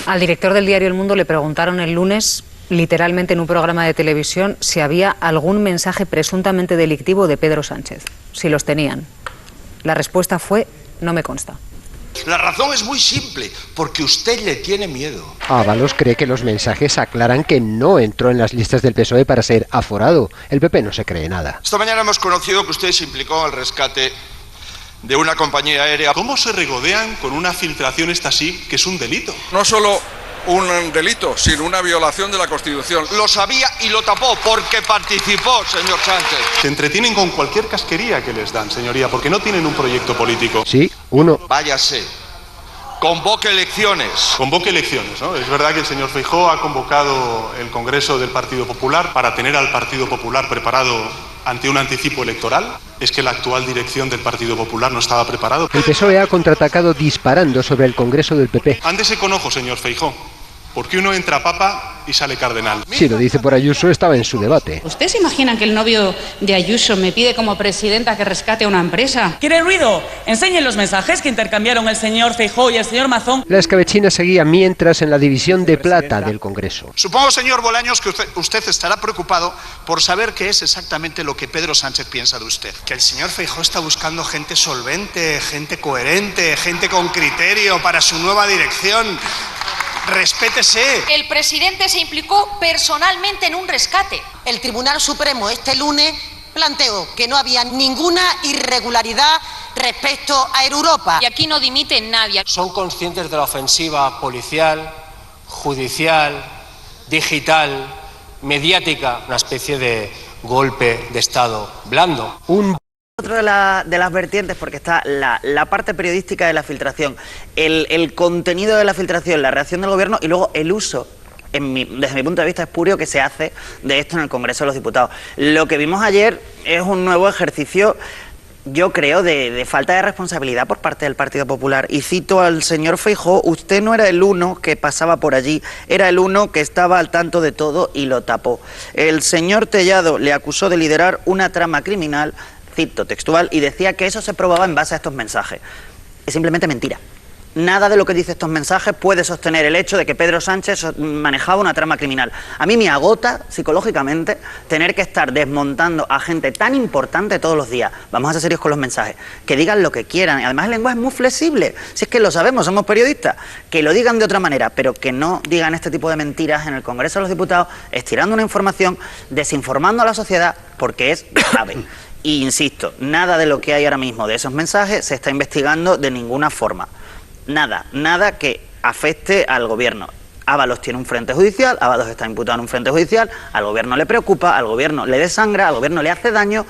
Al director del diario El Mundo le preguntaron el lunes, literalmente en un programa de televisión, si había algún mensaje presuntamente delictivo de Pedro Sánchez, si los tenían. La respuesta fue: no me consta. La razón es muy simple, porque usted le tiene miedo. Ábalos cree que los mensajes aclaran que no entró en las listas del PSOE para ser aforado. El PP no se cree nada. Esta mañana hemos conocido que usted se implicó en el rescate de una compañía aérea. ¿Cómo se regodean con una filtración esta sí, que es un delito? No solo un delito, sino una violación de la Constitución. Lo sabía y lo tapó porque participó, señor Sánchez. Se entretienen con cualquier casquería que les dan, señoría, porque no tienen un proyecto político. Sí, uno. Váyase. Convoque elecciones. Convoque elecciones, ¿no? Es verdad que el señor Feijóo ha convocado el Congreso del Partido Popular para tener al Partido Popular preparado ante un anticipo electoral. Es que la actual dirección del Partido Popular no estaba preparado. El PSOE ha contraatacado disparando sobre el Congreso del PP. Ándese con ojo, señor Feijóo, porque uno entra papa y sale cardenal. Si lo dice por Ayuso, estaba en su debate. ¿Ustedes se imaginan que el novio de Ayuso me pide como presidenta que rescate a una empresa? ¿Quiere ruido? Enseñen los mensajes que intercambiaron el señor Feijóo y el señor Mazón. La escabechina seguía mientras en la división de plata del Congreso. Supongo, señor Bolaños, que usted estará preocupado por saber qué es exactamente lo que Pedro Sánchez piensa de usted. Que el señor Feijóo está buscando gente solvente, gente coherente, gente con criterio para su nueva dirección. Respétese. El presidente se implicó personalmente en un rescate. El Tribunal Supremo este lunes planteó que no había ninguna irregularidad respecto a Europa. Y aquí no dimite nadie. Son conscientes de la ofensiva policial, judicial, digital, mediática, una especie de golpe de Estado blando. Otra de las vertientes, porque está la parte periodística de la filtración, el contenido de la filtración, la reacción del gobierno y luego el uso, desde mi punto de vista espurio, que se hace de esto en el Congreso de los Diputados. Lo que vimos ayer es un nuevo ejercicio, yo creo, de falta de responsabilidad por parte del Partido Popular. Y cito al señor Feijóo: usted no era el uno que pasaba por allí, era el uno que estaba al tanto de todo y lo tapó. El señor Tellado le acusó de liderar una trama criminal, cito textual, y decía que eso se probaba en base a estos mensajes. Es simplemente mentira. Nada de lo que dice estos mensajes puede sostener el hecho de que Pedro Sánchez manejaba una trama criminal. A mí me agota psicológicamente tener que estar desmontando a gente tan importante todos los días. Vamos a ser serios con los mensajes. Que digan lo que quieran. Además, el lenguaje es muy flexible. Si es que lo sabemos, somos periodistas. Que lo digan de otra manera, pero que no digan este tipo de mentiras en el Congreso de los Diputados, estirando una información, desinformando a la sociedad, porque es grave. Y insisto, nada de lo que hay ahora mismo de esos mensajes se está investigando de ninguna forma. Nada que afecte al gobierno. Ábalos tiene un frente judicial, Ábalos está imputado en un frente judicial, al gobierno le preocupa, al gobierno le desangra, al gobierno le hace daño,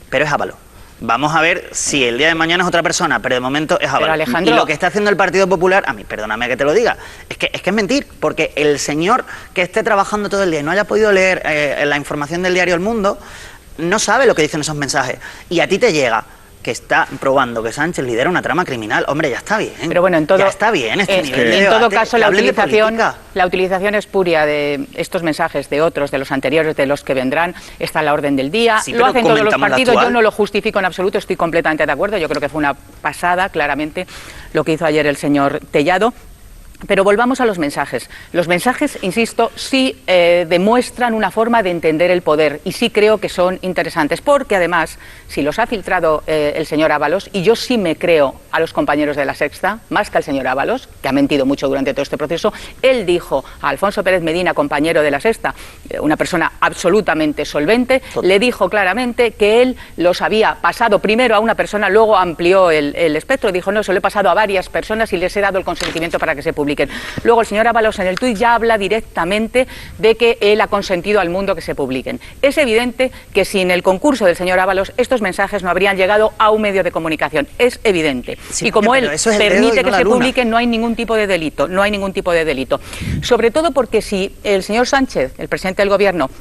pero es Ábalos. Vamos a ver si el día de mañana es otra persona, pero de momento es Ábalos. Y lo que está haciendo el Partido Popular, a mí, perdóname que te lo diga, es que es mentir, porque el señor que esté trabajando todo el día y no haya podido leer la información del diario El Mundo, no sabe lo que dicen esos mensajes. Y a ti te llega que está probando que Sánchez lidera una trama criminal. Hombre, ya está bien. Pero bueno, ya está bien este nivel de en todo debate, caso, la utilización espuria de estos mensajes, de otros, de los anteriores, de los que vendrán, está a la orden del día. Sí, lo hacen todos los partidos, yo no lo justifico en absoluto, estoy completamente de acuerdo. Yo creo que fue una pasada, claramente, lo que hizo ayer el señor Tellado. Pero volvamos a los mensajes. Los mensajes, insisto, sí demuestran una forma de entender el poder y sí creo que son interesantes, porque además, si los ha filtrado el señor Ábalos, y yo sí me creo a los compañeros de La Sexta, más que al señor Ábalos, que ha mentido mucho durante todo este proceso, él dijo a Alfonso Pérez Medina, compañero de La Sexta, una persona absolutamente solvente, le dijo claramente que él los había pasado primero a una persona, luego amplió el espectro, dijo: no, se lo he pasado a varias personas y les he dado el consentimiento para que se publique. Luego el señor Ábalos en el tuit ya habla directamente de que él ha consentido al mundo que se publiquen. Es evidente que sin el concurso del señor Ábalos estos mensajes no habrían llegado a un medio de comunicación. Es evidente. Sí, y como él permite que se publiquen, no hay ningún tipo de delito. No hay ningún tipo de delito. Sobre todo porque si el señor Sánchez, el presidente del Gobierno,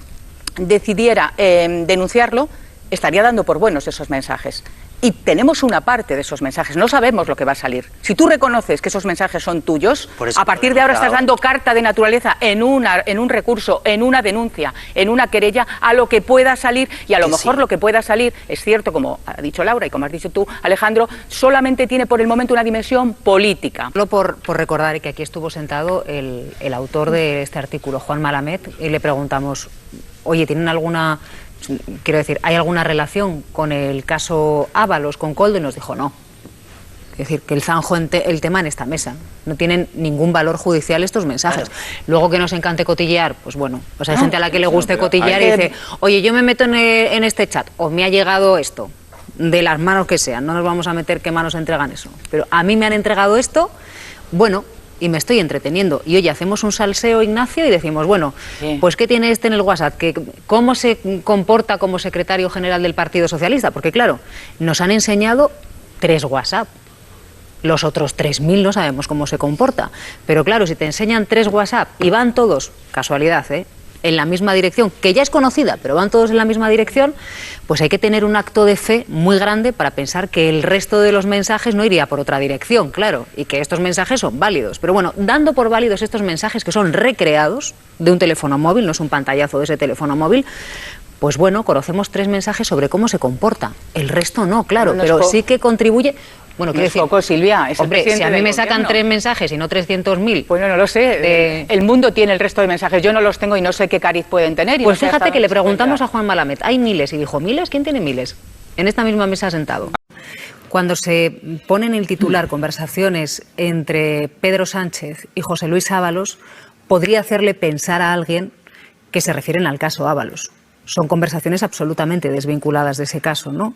decidiera denunciarlo, estaría dando por buenos esos mensajes. y tenemos una parte de esos mensajes, no sabemos lo que va a salir. Si tú reconoces que esos mensajes son tuyos, a partir de ahora estás dando carta de naturaleza en un recurso, en una denuncia, en una querella, a lo que pueda salir, y a lo mejor lo que pueda salir, es cierto, como ha dicho Laura y como has dicho tú, Alejandro, solamente tiene por el momento una dimensión política. Solo por recordar que aquí estuvo sentado el autor de este artículo, Juan Malamed, y le preguntamos, oye, ¿tienen alguna... Quiero decir, ¿hay alguna relación con el caso Ábalos, con Koldo? Y nos dijo no. Es decir, que el zanjo el tema en esta mesa. No tienen ningún valor judicial estos mensajes. Luego que nos encante cotillear, pues bueno, pues hay gente a la que le guste cotillear y dice, oye, yo me meto en este chat, o me ha llegado esto, de las manos que sean, no nos vamos a meter qué manos entregan eso. Pero a mí me han entregado esto, bueno... y me estoy entreteniendo. Y oye, hacemos un salseo, Ignacio, y decimos, bueno, pues ¿qué tiene este en el WhatsApp? ¿Cómo se comporta como secretario general del Partido Socialista? Porque claro, nos han enseñado 3 WhatsApp. Los otros 3.000 no sabemos cómo se comporta. Pero claro, si te enseñan 3 WhatsApp y van todos, casualidad, en la misma dirección, que ya es conocida, pero van todos en la misma dirección, pues hay que tener un acto de fe muy grande para pensar que el resto de los mensajes no iría por otra dirección, claro, y que estos mensajes son válidos. Pero bueno, dando por válidos estos mensajes que son recreados de un teléfono móvil, no es un pantallazo de ese teléfono móvil, pues bueno, conocemos 3 mensajes sobre cómo se comporta. El resto no, claro, pero sí que contribuye... Bueno, quiero decir, poco, Silvia, es hombre, si a mí me sacan 3 mensajes y no 300.000... Bueno, no lo sé, el mundo tiene el resto de mensajes, yo no los tengo y no sé qué cariz pueden tener. Pues fíjate que le preguntamos a Juan Malamed, hay miles, y dijo, ¿miles? ¿Quién tiene miles? En esta misma mesa sentado. Cuando se pone en el titular conversaciones entre Pedro Sánchez y José Luis Ábalos, podría hacerle pensar a alguien que se refieren al caso Ábalos. Son conversaciones absolutamente desvinculadas de ese caso, ¿no?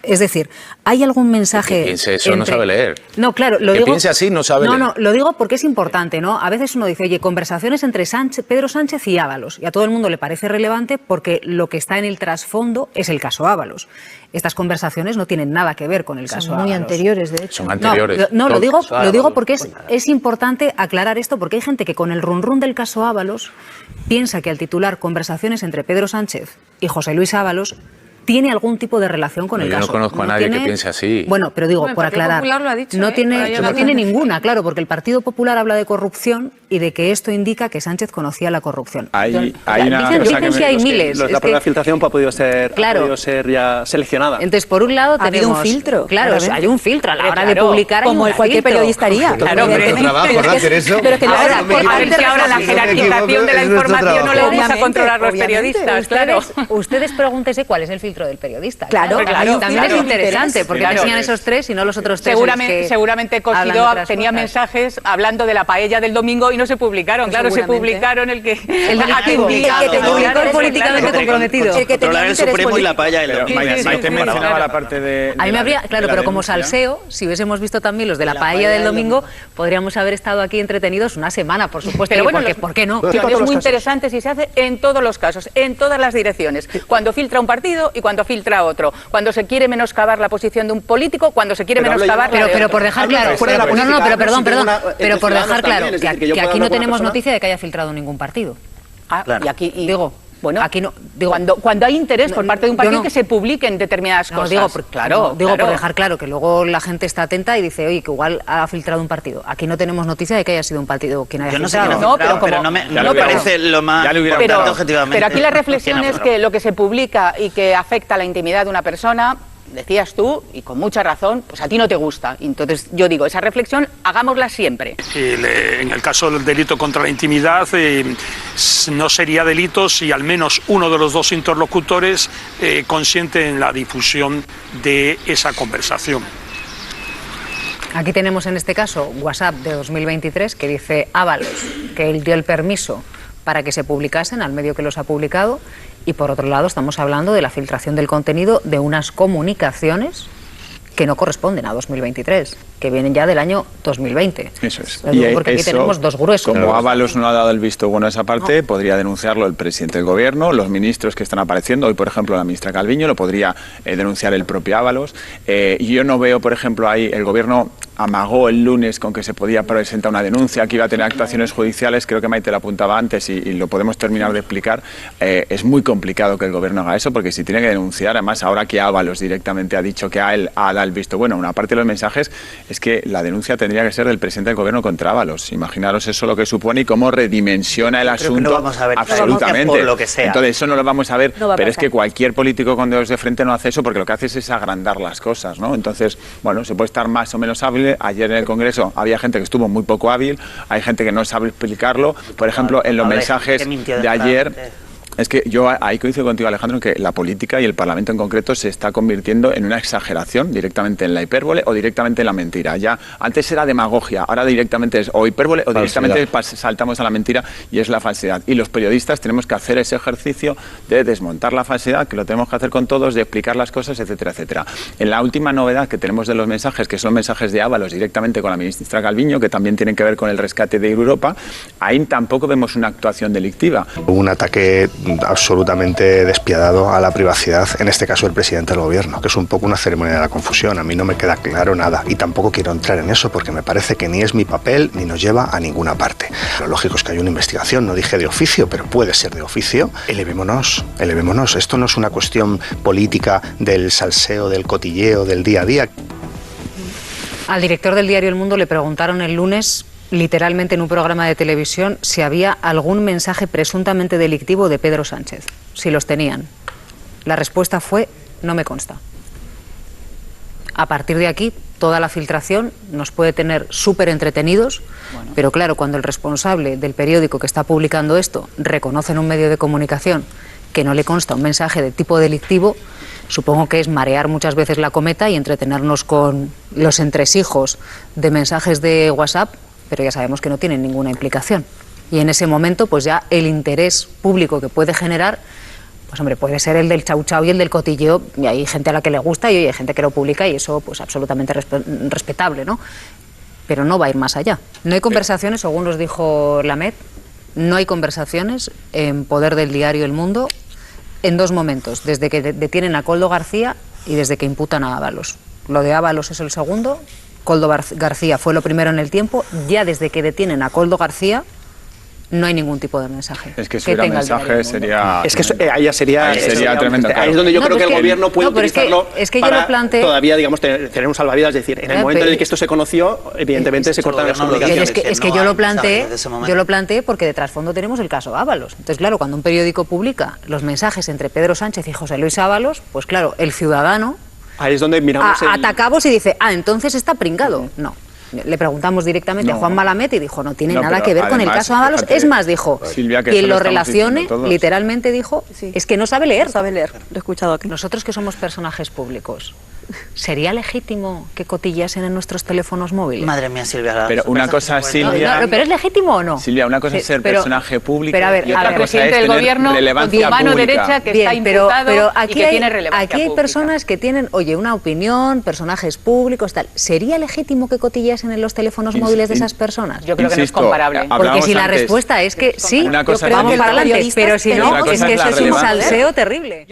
Es decir, ¿hay algún mensaje...? Que piense eso, no sabe leer. No, claro, lo que digo... piense así, no sabe leer. No, lo digo porque es importante, ¿no? A veces uno dice, oye, conversaciones entre Pedro Sánchez y Ábalos, y a todo el mundo le parece relevante porque lo que está en el trasfondo es el caso Ábalos. Estas conversaciones no tienen nada que ver con el caso Ábalos. Son muy anteriores, de hecho. Son anteriores. No, lo digo porque es importante aclarar esto, porque hay gente que con el run del caso Ábalos piensa que al titular conversaciones entre Pedro Sánchez y José Luis Ábalos tiene algún tipo de relación con el caso. Yo no conozco a nadie que piense así. Bueno, pero digo, por aclarar, no tiene ninguna, claro, porque el Partido Popular habla de corrupción y de que esto indica que Sánchez conocía la corrupción. Dicen que hay miles. La prueba de filtración ha podido ser ya seleccionada. Entonces, por un lado, tenemos... Ha habido un filtro. Claro, hay un filtro a la hora de publicar. Como cualquier periodista haría. Claro, pero ahora la jerarquización de la información no le vamos a controlar los periodistas, claro. Ustedes pregúntese cuál es el filtro del periodista. Claro, también es interesante, porque enseñan esos 3 y no los otros 3. Seguramente Cosidó tenía mensajes hablando de la paella del domingo y no se publicaron. Claro, se publicaron el que te publicó políticamente comprometido. El que tenía el Supremo y la paella del domingo. Maite mencionaba la parte de... A mí me habría... Claro, pero como salseo, si hubiésemos visto también los de la paella del domingo, podríamos haber estado aquí entretenidos una semana, por supuesto. Pero bueno, ¿por qué no? Es muy interesante si se hace en todos los casos, en todas las direcciones. Cuando filtra un partido y cuando filtra otro. Cuando se quiere menoscabar la posición de un político, cuando se quiere menoscabar la de otro. Pero por dejar claro... Pero por dejar claro que aquí no tenemos noticia de que haya filtrado ningún partido. Y aquí... Digo... Bueno, aquí no, digo, cuando hay interés por parte de un partido que se publiquen determinadas cosas. Digo por dejar claro que luego la gente está atenta y dice, oye, que igual ha filtrado un partido. Aquí no tenemos noticia de que haya sido un partido quien haya filtrado. Pero no me parece lo más importante objetivamente. Pero aquí la reflexión es que lo que se publica y que afecta a la intimidad de una persona, decías tú, y con mucha razón, pues a ti no te gusta. Entonces yo digo, esa reflexión hagámosla siempre. En el caso del delito contra la intimidad no sería delito si al menos uno de los 2 interlocutores consiente en la difusión de esa conversación. Aquí tenemos en este caso WhatsApp de 2023 que dice Ábalos que él dio el permiso para que se publicasen al medio que los ha publicado, y por otro lado estamos hablando de la filtración del contenido de unas comunicaciones que no corresponden a 2023, que vienen ya del año 2020. Eso es. Porque aquí tenemos dos gruesos. Como Ábalos no ha dado el visto bueno a esa parte, podría denunciarlo el presidente del gobierno, los ministros que están apareciendo. Hoy, por ejemplo, la ministra Calviño lo podría denunciar el propio Ábalos. Y yo no veo, por ejemplo, ahí el gobierno amagó el lunes con que se podía presentar una denuncia, que iba a tener actuaciones judiciales. Creo que Maite lo apuntaba antes y lo podemos terminar de explicar. Es muy complicado que el gobierno haga eso, porque si tiene que denunciar, además ahora que Ábalos directamente ha dicho que a él ha dado el visto bueno, una parte de los mensajes es que la denuncia tendría que ser del presidente del gobierno contra Ábalos. Imaginaros eso lo que supone y cómo redimensiona el asunto. No vamos a ver, absolutamente. por lo que sea. Entonces eso no lo vamos a ver, No pero es que cualquier político con dedos de frente no hace eso, porque lo que hace es agrandar las cosas, ¿no? Entonces, bueno, se puede estar más o menos hábil. Ayer en el Congreso había gente que estuvo muy poco hábil, hay gente que no sabe explicarlo. Por ejemplo, en los mensajes de ayer... Es que yo ahí coincido contigo, Alejandro, en que la política y el Parlamento en concreto se está convirtiendo en una exageración, directamente en la hipérbole o directamente en la mentira. Ya antes era demagogia, ahora directamente es o hipérbole o directamente saltamos a la mentira y es la falsedad. Y los periodistas tenemos que hacer ese ejercicio de desmontar la falsedad, que lo tenemos que hacer con todos, de explicar las cosas, etcétera, etcétera. En la última novedad que tenemos de los mensajes, que son mensajes de Ábalos directamente con la ministra Calviño, que también tienen que ver con el rescate de Europa, ahí tampoco vemos una actuación delictiva. Un ataque absolutamente despiadado a la privacidad, en este caso el presidente del gobierno, que es un poco una ceremonia de la confusión. A mí no me queda claro nada y tampoco quiero entrar en eso porque me parece que ni es mi papel ni nos lleva a ninguna parte. Lo lógico es que hay una investigación, no dije de oficio, pero puede ser de oficio. Elevémonos. Esto no es una cuestión política del salseo, del cotilleo, del día a día. Al director del diario El Mundo le preguntaron el lunes, literalmente en un programa de televisión, si había algún mensaje presuntamente delictivo de Pedro Sánchez, si los tenían. La respuesta fue: no me consta. A partir de aquí, toda la filtración nos puede tener súper entretenidos, pero claro, cuando el responsable del periódico que está publicando esto reconoce en un medio de comunicación que no le consta un mensaje de tipo delictivo, supongo que es marear muchas veces la cometa y entretenernos con los entresijos de mensajes de WhatsApp, pero ya sabemos que no tienen ninguna implicación. Y en ese momento, pues ya el interés público que puede generar, pues hombre, puede ser el del chau chau y el del cotilleo, y hay gente a la que le gusta y hay gente que lo publica y eso pues absolutamente respetable, ¿no? Pero no va a ir más allá. No hay conversaciones, según nos dijo Lamet, no hay conversaciones en poder del diario El Mundo en dos momentos, desde que detienen a Koldo García y desde que imputan a Ábalos. Lo de Ábalos es el segundo, Koldo García fue lo primero en el tiempo. Ya desde que detienen a Koldo García no hay ningún tipo de mensaje. Es que si hubiera mensaje sería... Es que eso, ahí sería tremendo. Ahí es donde yo creo que el gobierno puede utilizarlo para todavía, digamos, tener un salvavidas. Es decir, en el momento en el que esto se conoció, evidentemente se cortan las obligaciones. Es que yo lo planteé porque de trasfondo tenemos el caso Ábalos. Entonces, claro, cuando un periódico publica los mensajes entre Pedro Sánchez y José Luis Ábalos, pues claro, el ciudadano... Ahí es donde miramos atacamos y dice, entonces está pringado. No. Le preguntamos directamente a Juan Malamet y dijo, no tiene nada que ver con el caso Ábalos. Fíjate, es más, dijo, Silvia, quien lo relacione, literalmente dijo, es que no sabe leer. No sabe leer, lo he escuchado aquí. Nosotros que somos personajes públicos, ¿sería legítimo que cotillasen en nuestros teléfonos móviles? Madre mía, Silvia. Pero una cosa, Silvia... ¿Pero es legítimo o no? Silvia, una cosa es ser personaje público y otra cosa es tener relevancia pública. Mano derecha que está imputado pero aquí y que tiene relevancia aquí hay personas que tienen, una opinión, personajes públicos, tal. ¿Sería legítimo que cotillasen en los teléfonos móviles de esas personas? Yo creo que no es comparable. Porque si la respuesta es que sí, vamos para adelante, pero si no, es que eso es un salseo terrible.